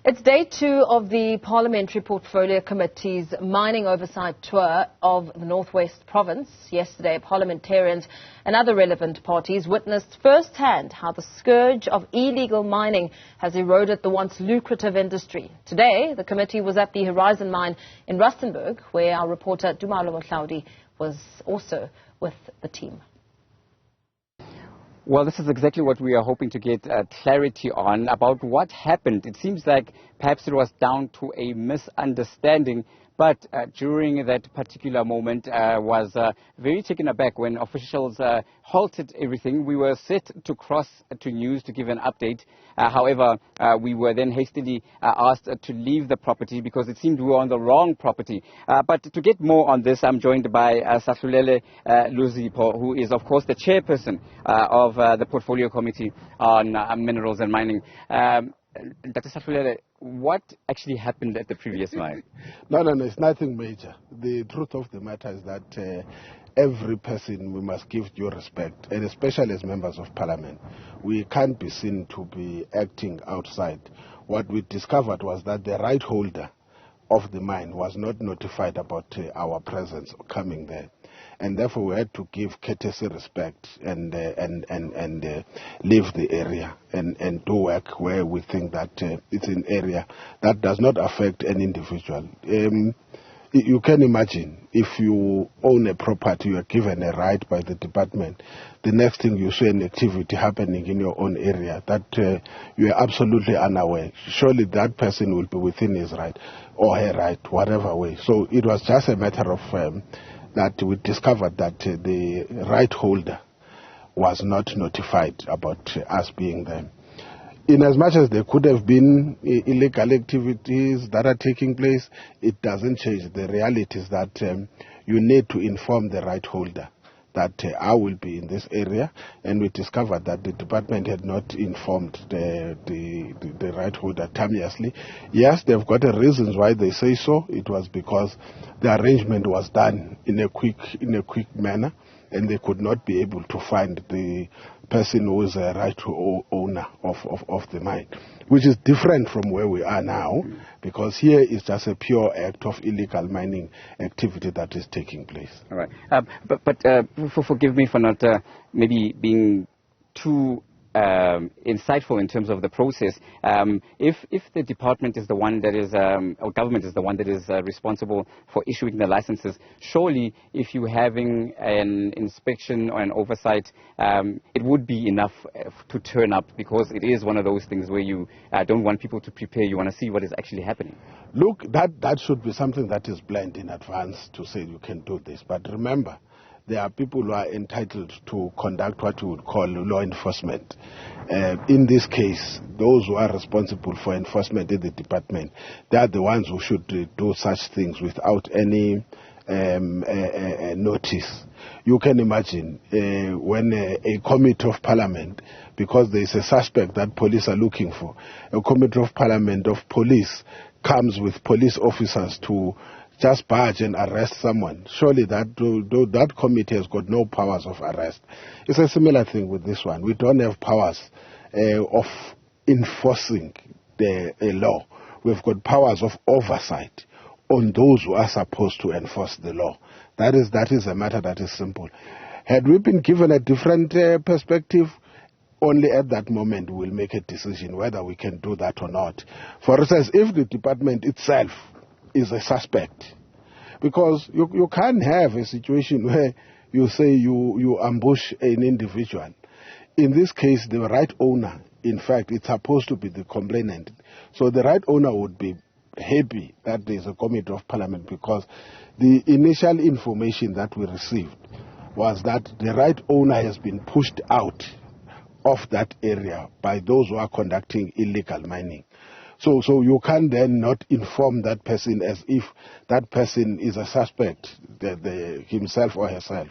It's day 2 of the Parliamentary Portfolio Committee's mining oversight tour of the Northwest Province. Yesterday, parliamentarians and other relevant parties witnessed firsthand how the scourge of illegal mining has eroded the once lucrative industry. Today, the committee was at the Horizon mine in Rustenburg, where our reporter Tumaole Mohlaoli was also with the team. Well, this is exactly what we are hoping to get clarity on about what happened. It seems like perhaps it was down to a misunderstanding, but during that particular moment was very taken aback when officials halted everything. We were set to cross to news to give an update. However, we were then hastily asked to leave the property because it seemed we were on the wrong property. But to get more on this, I'm joined by Tumaole Mohlaoli, who is, of course, the chairperson of the Portfolio Committee on Minerals and Mining. Dr. Tumaole, what actually happened at the previous mine? No, it's nothing major. The truth of the matter is that every person we must give due respect, and especially as members of parliament. We can't be seen to be acting outside. What we discovered was that the right holder of the mine was not notified about our presence coming there. And therefore we had to give courtesy respect and leave the area and do work where we think that it's an area that does not affect an individual. You can imagine if you own a property, you are given a right by the department. The next thing you see an activity happening in your own area that you are absolutely unaware. Surely that person will be within his right or her right, whatever way. So it was just a matter of that we discovered that the right holder was not notified about us being there. In as much as there could have been illegal activities that are taking place, it doesn't change. The reality is that you need to inform the right holder that I will be in this area, and we discovered that the department had not informed the right holder timeously. Yes, they've got reasons why they say so. It was because the arrangement was done in a quick manner, and they could not be able to find the person who is a rightful owner of the mine, which is different from where we are now, because here is just a pure act of illegal mining activity that is taking place. All right. But forgive me for not maybe being too insightful in terms of the process. If the department is the one that is, or government is the one that is responsible for issuing the licenses, surely if you're having an inspection or an oversight, it would be enough to turn up, because it is one of those things where you don't want people to prepare. You want to see what is actually happening. Look, that should be something that is planned in advance to say you can do this. But remember, there are people who are entitled to conduct what you would call law enforcement. In this case, those who are responsible for enforcement in the department, they are the ones who should do such things without any notice. You can imagine when a committee of parliament, because there is a suspect that police are looking for, a committee of parliament of police comes with police officers to just barge and arrest someone. Surely that committee has got no powers of arrest. It's a similar thing with this one. We don't have powers of enforcing a law. We've got powers of oversight on those who are supposed to enforce the law. That is a matter that is simple. Had we been given a different perspective, only at that moment we will make a decision whether we can do that or not. For instance, if the department itself is a suspect, because you can't have a situation where you say you ambush an individual. In this case, the right owner, in fact, it's supposed to be the complainant. So the right owner would be happy that there's a committee of parliament, because the initial information that we received was that the right owner has been pushed out of that area by those who are conducting illegal mining. So you can then not inform that person as if that person is a suspect, himself or herself.